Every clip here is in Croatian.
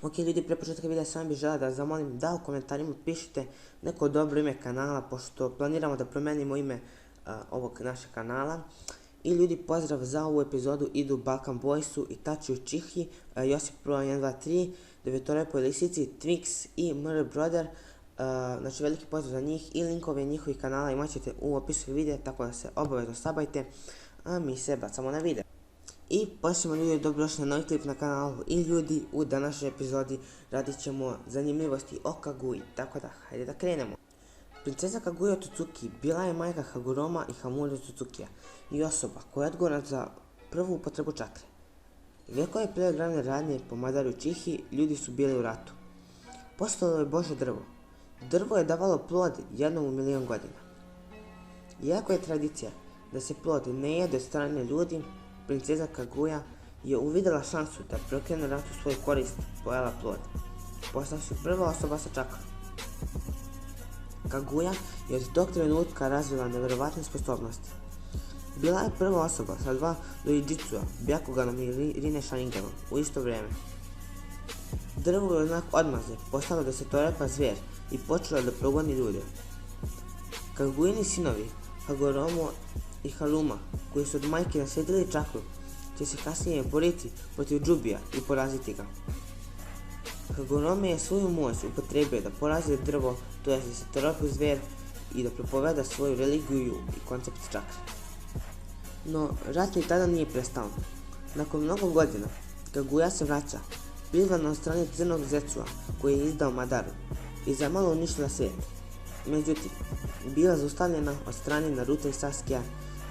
Ok ljudi, pre početka videa sam bih želeo da vas zamolim da u komentarima pišite neko dobro ime kanala, pošto planiramo da promenimo ime ovog našeg kanala. I ljudi, pozdrav za ovu epizodu idu Balkan Boysu, Itachi Uchihi, Josip Pro 123, Devetorepoj Lisici, Twix i MR Brother. Znači veliki pozdrav za njih i linkove njihovih kanala imat ćete u opisu videa, tako da se obavezno sabajte, a mi se bacamo na video. I počnemo ljudi, dobrodošli na novi klip na kanalu i ljudi, u današnjoj epizodi radit ćemo zanimljivosti o Kaguji, tako da hajde da krenemo. Princeza Kaguya Otsutsuki bila je majka Haguroma i Hamura Otsutsukia i osoba koja je odgovorna za prvu upotrebu čakre. Vekove pre glavne radnje po Madari Uchihi ljudi su bili u ratu. Postojalo je Božje drvo. Drvo je davalo plod jednom u milion godina. Iako je tradicija da se plod ne jede od strane ljudi, princeza Kaguya je uvidjela šansu da preokrene rat u svoju korist, pojela plod, postavši prva osoba sa čakrom. Kaguya je od tog trenutka razvila nevjerovatne sposobnosti. Bila je prva osoba sa dva doujitsua, Byakuganom i Rine Sharinganom u isto vrijeme. Drvo je znak odmazde postala desetorepa zvijer i počela da progoni ljude. Kaguyini sinovi, Hagoromo i Haruma, koji su od majke naslijedili čakru, će se kasnije boriti protiv Džubija i poraziti ga. Hagoromo je svoju moć upotrebio da porazi drvo, to je desetorepu zvijer, i da propoveda svoju religiju i koncept čakre. No, rat ni tada nije prestao. Nakon mnogo godina, Kaguya se vraća, prizvana od strane crnog Zetsua koji je izdao Madaru i zamalo uništila svijet. Međutim, bila zaustavljena od strane Naruta i Sasuke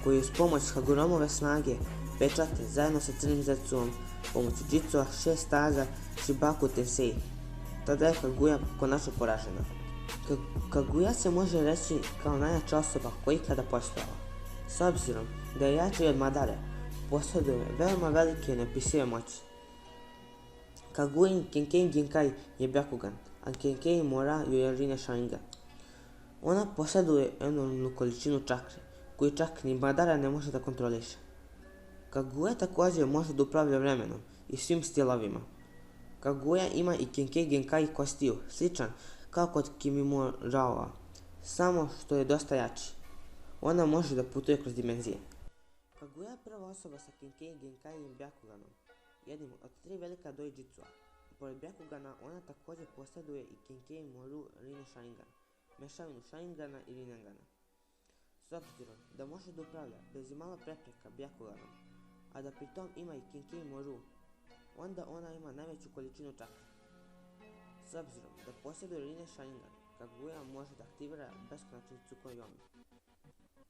koji uz pomoć Haguromove snage, pečate zajedno sa crnim Zetsuom, pomoću Jitsua, 6 staza, Shibaku Tensei. Tada je Kaguya konačno poražena. Kaguya se može reći kao najjača osoba koja je ikada postojala. S obzirom da je jača i od Madare, posjeduje veoma velike neopisive moći. Kaguyin Kenkei Genkai je Byakugan, a Kenkei Mora joj je Rine Sharingan. Ona posjeduje enormnu količinu čakre, koju čak ni Madara ne može da kontroliše. Kaguya također može da upravlja vremenom i svim stilovima. Kaguya ima i Kenkei Genkai kostiju, sličan kao kod Kimimuraoa, samo što je dosta jači. Ona može da putuje kroz dimenzije. Kaguya je prva osoba sa Kenkei Genkai i Byakuganom, jednim od 3 velika doujitsua. Pored Byakugana ona također posjeduje i Kenkei Moru Rine Sharingan, mešavinu Sharingana i Rinengana. S obzirom da može da upravlja bez imalo prepreka Byakuganom, a da pritom ima i Kenkei Moru, onda ona ima najveću količinu čakre. S obzirom da posjeduje Rine Sharingan, Kaguya može da aktivira beskonačni Tsukuyomi.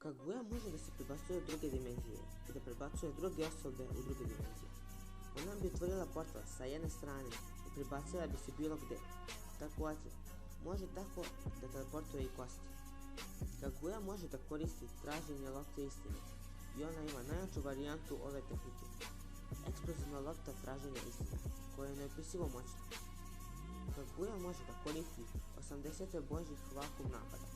Kaguya može da se prebacuje u druge dimenzije i da prebacuje druge osobe u druge dimenzije. Ona bi otvorila portal sa jedne strane i prebacila bi se bilo gde. Također, može tako da teleportuje i kosti. Kaguya može da koristi traženje lopte istine i ona ima najjaču varijantu ove tehnike. Eksplozivna lopta traženja istine, koja je neopisivo moćna. Kaguya može da koristi 80 božjih vakum napada.